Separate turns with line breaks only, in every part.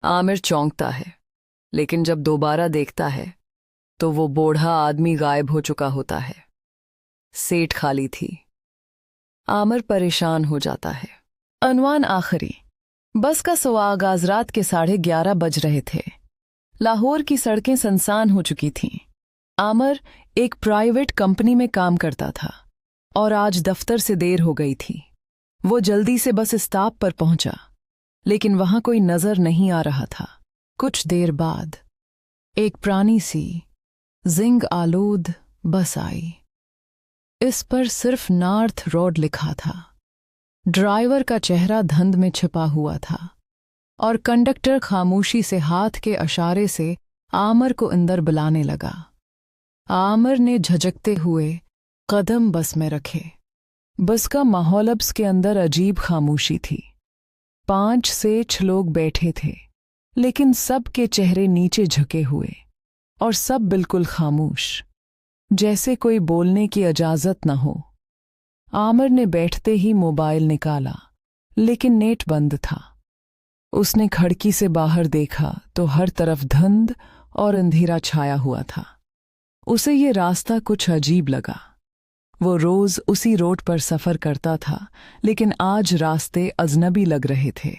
आमिर चौंकता है, लेकिन जब दोबारा देखता है तो वो बूढ़ा आदमी गायब हो चुका होता है। सीट खाली थी। आमिर परेशान हो जाता है। अनवान आखिरी। बस का आगाज रात के 11:30 बज रहे थे। लाहौर की सड़कें सुनसान हो चुकी थीं। आमिर एक प्राइवेट कंपनी में काम करता था और आज दफ्तर से देर हो गई थी। वो जल्दी से बस स्टॉप पर पहुंचा, लेकिन वहां कोई नजर नहीं आ रहा था। कुछ देर बाद एक पुरानी सी जिंग आलूद बस आई। इस पर सिर्फ नॉर्थ रोड लिखा था। ड्राइवर का चेहरा धुंध में छिपा हुआ था और कंडक्टर खामोशी से हाथ के इशारे से आमिर को अंदर बुलाने लगा। आमिर ने झिझकते हुए कदम बस में रखे। बस का माहौल अब के अंदर अजीब खामोशी थी। 5 से 6 लोग बैठे थे, लेकिन सब के चेहरे नीचे झुके हुए और सब बिल्कुल खामोश, जैसे कोई बोलने की इजाजत न हो। आमिर ने बैठते ही मोबाइल निकाला, लेकिन नेट बंद था। उसने खिड़की से बाहर देखा तो हर तरफ धुंध और अंधेरा छाया हुआ था। उसे ये रास्ता कुछ अजीब लगा। वो रोज उसी रोड पर सफर करता था, लेकिन आज रास्ते अजनबी लग रहे थे।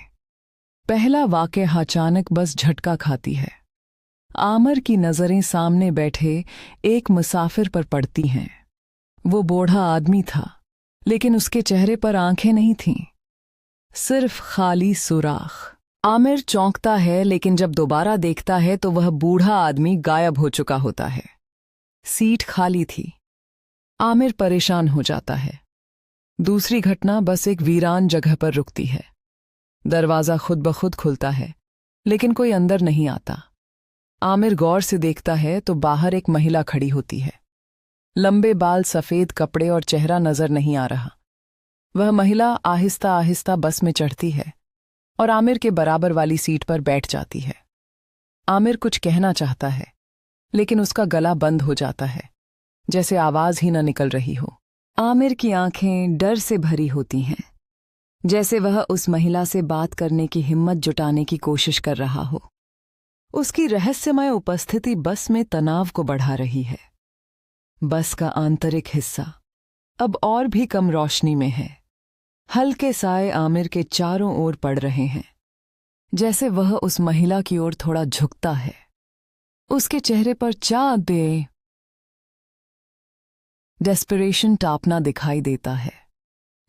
पहला वाक़या अचानक बस झटका खाती है। आमिर की नज़रें सामने बैठे एक मुसाफिर पर पड़ती हैं। वो बूढ़ा आदमी था, लेकिन उसके चेहरे पर आंखें नहीं थीं, सिर्फ खाली सुराख। आमिर चौंकता है, लेकिन जब दोबारा देखता है तो वह बूढ़ा आदमी गायब हो चुका होता है। सीट खाली थी। आमिर परेशान हो जाता है। दूसरी घटना बस एक वीरान जगह पर रुकती है। दरवाज़ा खुद ब खुद खुलता है, लेकिन कोई अंदर नहीं आता। आमिर गौर से देखता है तो बाहर एक महिला खड़ी होती है। लंबे बाल, सफ़ेद कपड़े और चेहरा नजर नहीं आ रहा। वह महिला आहिस्ता आहिस्ता बस में चढ़ती है और आमिर के बराबर वाली सीट पर बैठ जाती है। आमिर कुछ कहना चाहता है, लेकिन उसका गला बंद हो जाता है, जैसे आवाज ही न निकल रही हो। आमिर की आंखें डर से भरी होती हैं, जैसे वह उस महिला से बात करने की हिम्मत जुटाने की कोशिश कर रहा हो। उसकी रहस्यमय उपस्थिति बस में तनाव को बढ़ा रही है। बस का आंतरिक हिस्सा अब और भी कम रोशनी में है। हल्के साए आमिर के चारों ओर पड़ रहे हैं, जैसे वह उस महिला की ओर थोड़ा झुकता है। उसके चेहरे पर चाँद दे डेस्परेशन टापना दिखाई देता है,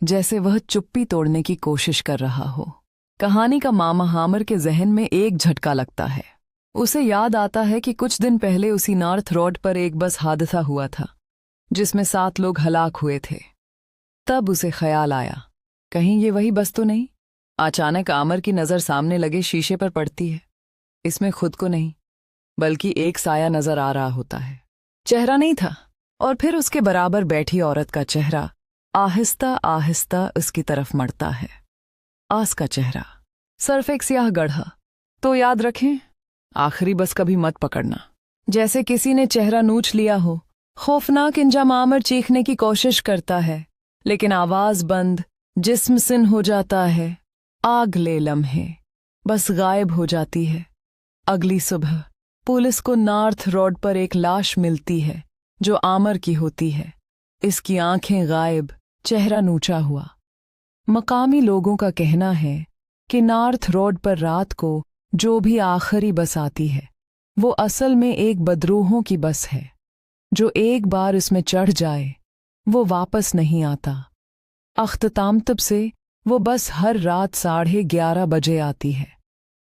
जैसे वह चुप्पी तोड़ने की कोशिश कर रहा हो। कहानी का मामा आमिर के जहन में एक झटका लगता है। उसे याद आता है कि कुछ दिन पहले उसी नॉर्थ रोड पर एक बस हादसा हुआ था, जिसमें 7 लोग हलाक हुए थे। तब उसे ख्याल आया, कहीं ये वही बस तो नहीं। अचानक आमिर की नज़र सामने लगे शीशे पर पड़ती है। इसमें खुद को नहीं, बल्कि एक साया नजर आ रहा होता है। चेहरा नहीं था, और फिर उसके बराबर बैठी औरत का चेहरा आहिस्ता आहिस्ता उसकी तरफ मड़ता है। आस का चेहरा, सिर्फ एक स्याह गढ़ा। तो याद रखें, आखिरी बस कभी मत पकड़ना। जैसे किसी ने चेहरा नोच लिया हो। खौफनाक इंजाम। आमिर चीखने की कोशिश करता है, लेकिन आवाज बंद, जिस्म सिन हो जाता है। आगले लम्हे बस गायब हो जाती है। अगली सुबह पुलिस को नॉर्थ रोड पर एक लाश मिलती है, जो आमिर की होती है। इसकी आंखें गायब, चेहरा नोचा हुआ। मकामी लोगों का कहना है कि नॉर्थ रोड पर रात को जो भी आखिरी बस आती है, वो असल में एक बदरूहों की बस है। जो एक बार इसमें चढ़ जाए, वो वापस नहीं आता। अख्ताम तब से वो बस हर रात 11:30 बजे आती है।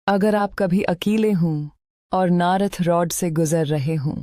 अगर आप कभी अकेले हों और नॉर्थ रोड से गुजर रहे हों,